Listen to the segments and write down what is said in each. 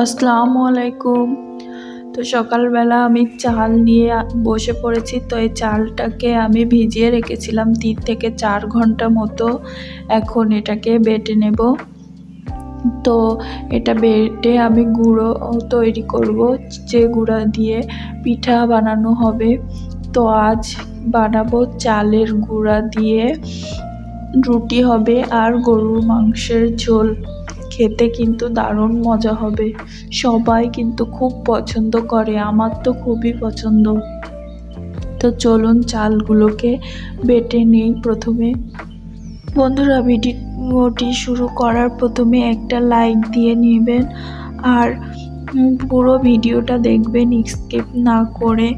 আসসালামু আলাইকুম। তো সকালবেলা আমি চাল নিয়ে বসে পড়েছি। তো এই চালটাকে আমি ভিজিয়ে রেখেছিলাম 3 থেকে 4 ঘন্টা মতো। এখন এটাকে বেটে নেব। তো এটা বেটে আমি গুঁড়ো তৈরি করব, যে গুঁড়া দিয়ে পিঠা বানানো হবে। তো আজ বানাবো চালের গুঁড়া দিয়ে রুটি হবে আর গরুর মাংসের ঝোল। খেতে কিন্তু দারুণ মজা হবে। সবাই কিন্তু খুব পছন্দ করে, আমার তো খুবই পছন্দ। তো চলুন চালগুলোকে বেটে নেই প্রথমে। বন্ধুরা, ভিডিওটি শুরু করার প্রথমে একটা লাইক দিয়ে নেবেন আর পুরো ভিডিওটা দেখবেন স্কিপ না করে।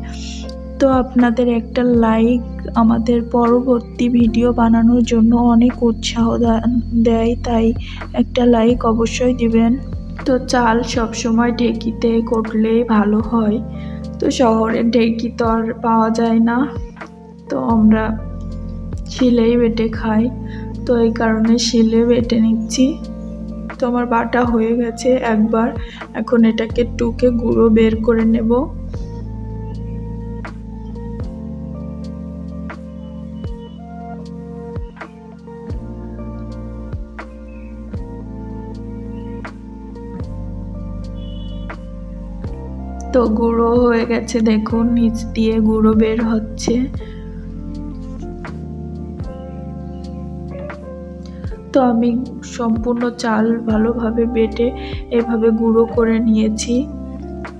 তো আপনাদের একটা লাইক আমাদের পরবর্তী ভিডিও বানানোর জন্য অনেক উৎসাহ দেয়, তাই একটা লাইক অবশ্যই দিবেন। তো চাল সবসময় ঢেঁকিতে করলে ভালো হয়। তো শহরের ঢেঁকি তো আর পাওয়া যায় না, তো আমরা শিলেই বেটে খাই। তো এই কারণে শিলে বেটে নিচ্ছি। তো আমার বাটা হয়ে গেছে একবার। এখন এটাকে টুকে গুঁড়ো বের করে নেব। তো গুঁড়ো হয়ে গেছে, দেখুন নিচ দিয়ে গুঁড়ো বের হচ্ছে। তো আমি সম্পূর্ণ চাল ভালোভাবে বেটে এভাবে গুঁড়ো করে নিয়েছি।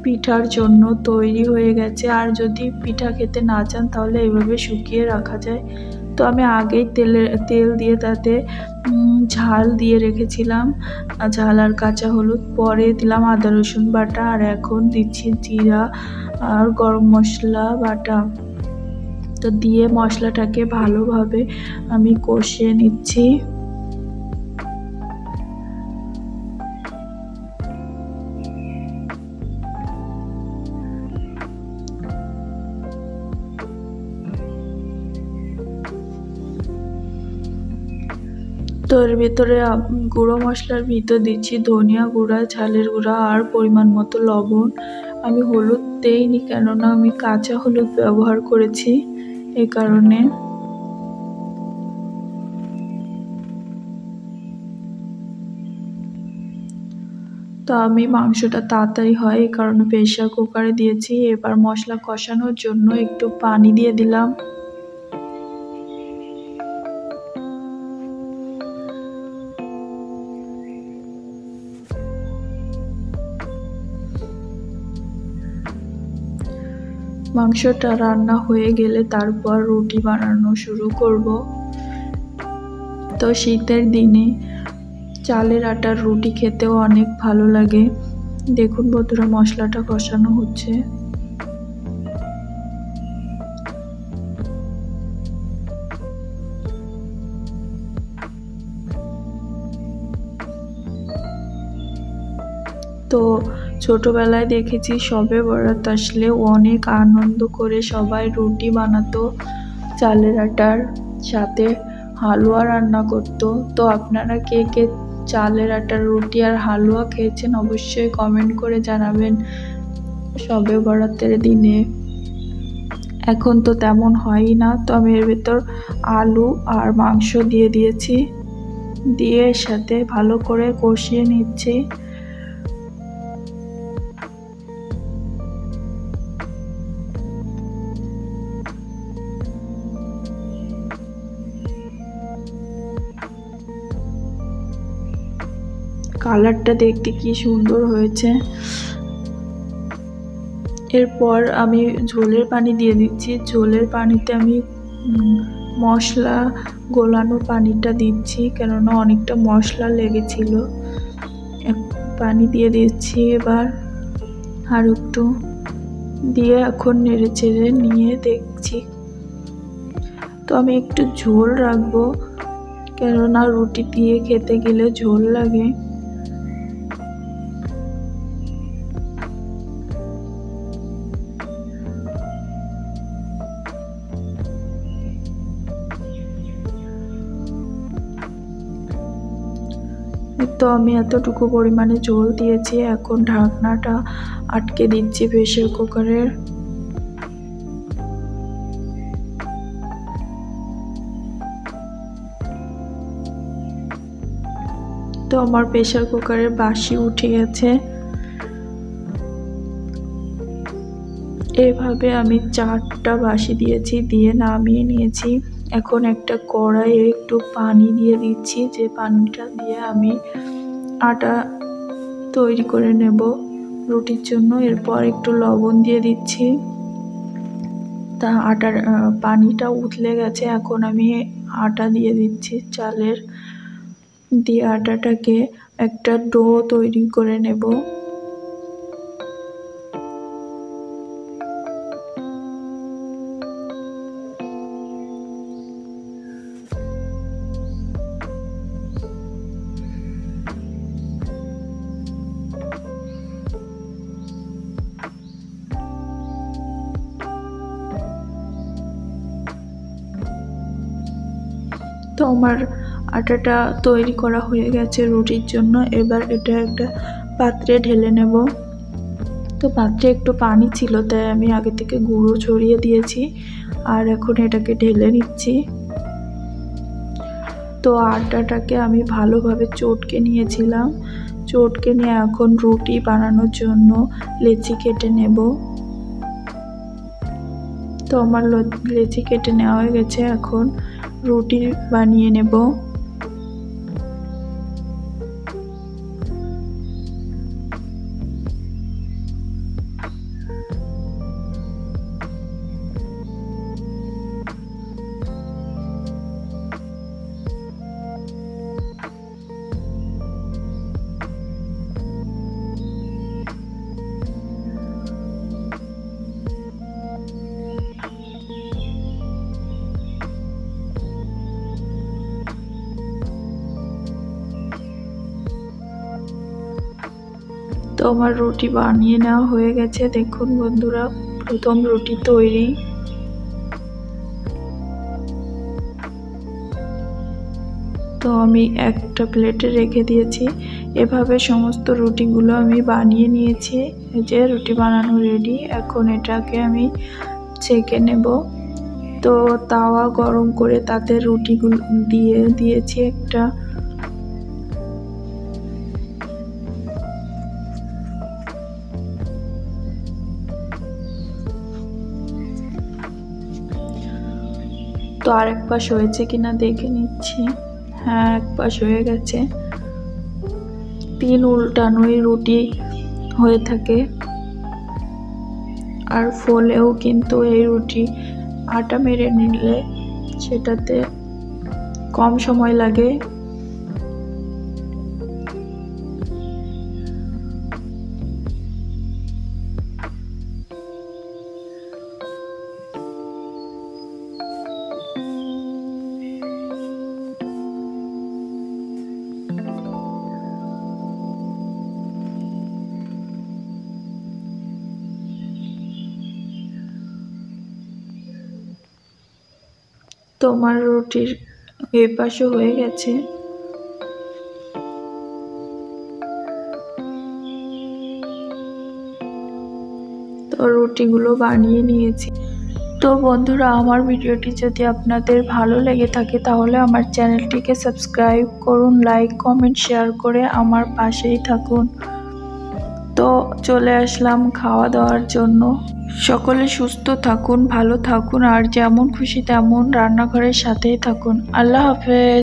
পিঠার জন্য তৈরি হয়ে গেছে। আর যদি পিঠা খেতে না চান তাহলে এইভাবে শুকিয়ে রাখা যায়। তো আমি আগেই তেল দিয়ে তাতে ঝাল দিয়ে রেখেছিলাম, ঝাল আর কাঁচা হলুদ। পরে দিলাম আদা রসুন বাটা, আর এখন দিচ্ছি জিরা আর গরম মশলা বাটা। তো দিয়ে মশলাটাকে ভালোভাবে আমি কষিয়ে নিচ্ছি। তো এর ভিতরে গুঁড়ো মশলার ভিতর দিচ্ছি ধনিয়া গুঁড়া, ঝালের গুঁড়া আর পরিমাণ মতো লবণ। আমি হলুদ দেইনি, কেননা আমি কাঁচা হলুদ ব্যবহার করেছি, এই কারণে। তো আমি মাংসটা তাড়াতাড়ি হয় এই কারণে প্রেসার কুকারে দিয়েছি। এবার মশলা কষানোর জন্য একটু পানি দিয়ে দিলাম। মাংসটা রান্না হয়ে গেলে তারপর রুটি বানানো শুরু করব। তো শীতের দিনে চালের আটার রুটি খেতেও অনেক ভালো লাগে। দেখুন বন্ধুরা, মশলাটা কষানো হচ্ছে। তো ছোটবেলায় দেখেছি শবে বরাত আসলে অনেক আনন্দ করে সবাই রুটি বানাতো, চালের আটার সাথে হালুয়া রান্না করতো। তো আপনারা কে কে চালের আটার রুটি আর হালুয়া খেয়েছেন অবশ্যই কমেন্ট করে জানাবেন শবে বরাতের দিনে। এখন তো তেমন হয়ই না। তো আমি এর ভেতর আলু আর মাংস দিয়ে দিয়েছি, দিয়ে এর সাথে ভালো করে কষিয়ে নিচ্ছি। কালারটা দেখতে কি সুন্দর হয়েছে। এরপর আমি ঝোলের পানি দিয়ে দিচ্ছি। ঝোলের পানিতে আমি মশলা গোলানো পানিটা দিচ্ছি, কেননা অনেকটা মশলা লেগেছিল। পানি দিয়ে দিচ্ছি এবার আর একটু, দিয়ে এখন নেড়ে চেড়ে নিয়ে দেখছি। তো আমি একটু ঝোল রাখবো, কেননা রুটি দিয়ে খেতে গেলে ঝোল লাগে। তো আমি এতটুকু পরিমাণে ঝোল দিয়েছি। এখন ঢাকনাটা আটকে দিচ্ছি প্রেসার কুকারের। তো আমার প্রেসার কুকারের বাসি উঠে গেছে। এভাবে আমি 4টা বাসি দিয়েছি, দিয়ে নামিয়ে নিয়েছি। এখন একটা কড়াইয়ে একটু পানি দিয়ে দিচ্ছি, যে পানিটা দিয়ে আমি আটা তৈরি করে নেব রুটির জন্য। এরপর একটু লবণ দিয়ে দিচ্ছি। তা আটার পানিটা উতলে গেছে, এখন আমি আটা দিয়ে দিচ্ছি চালের। দিয়ে আটাটাকে একটা ডো তৈরি করে নেব। তো আমার আটাটা তৈরি করা হয়ে গেছে রুটির জন্য। এবার এটা একটা পাত্রে ঢেলে নেব। তো পাত্রে একটু পানি ছিল, তাই আমি আগে থেকে গুঁড়ো ছড়িয়ে দিয়েছি, আর এখন এটাকে ঢেলে নিচ্ছি। তো আটাটাকে আমি ভালোভাবে চটকে নিয়েছিলাম। চটকে নিয়ে এখন রুটি বানানোর জন্য লেচি কেটে নেব। তো আমার লেচি কেটে নেওয়া হয়ে গেছে, এখন রুটি বানিয়ে নেব। তো আমার রুটি বানিয়ে নেওয়া হয়ে গেছে। দেখুন বন্ধুরা, প্রথম রুটি তৈরি। তো আমি একটা প্লেটে রেখে দিয়েছি। এভাবে সমস্ত রুটিগুলো আমি বানিয়ে নিয়েছি। এই যে রুটি বানানো রেডি। এখন এটাকে আমি ছেঁকে নেব। তো তাওয়া গরম করে তাতে রুটিগুলো দিয়ে দিয়েছি একটা। তো আরেক পাশ হয়েছে কিনা দেখে নিচ্ছি। হ্যাঁ, এক পাশ হয়ে গেছে। 3 উল্টানোই রুটি হয়ে থাকে, আর ফোলেও কিন্তু এই রুটি আটা মেরে নিলে সেটাতে কম সময় লাগে। তোমার রুটির এই পাশে হয়ে গেছে। তো রুটিগুলো বানিয়ে নিয়েছি। তো বন্ধুরা, আমার ভিডিওটি যদি আপনাদের ভালো লেগে থাকে তাহলে আমার চ্যানেলটিকে সাবস্ক্রাইব করুন, লাইক কমেন্ট শেয়ার করে আমার পাশেই থাকুন। তো চলে আসলাম খাওয়া দাওয়ার জন্য। সকলে সুস্থ থাকুন, ভালো থাকুন, আর যেমন খুশি তেমন রান্নাঘরের সাথেই থাকুন। আল্লাহ হাফেজ।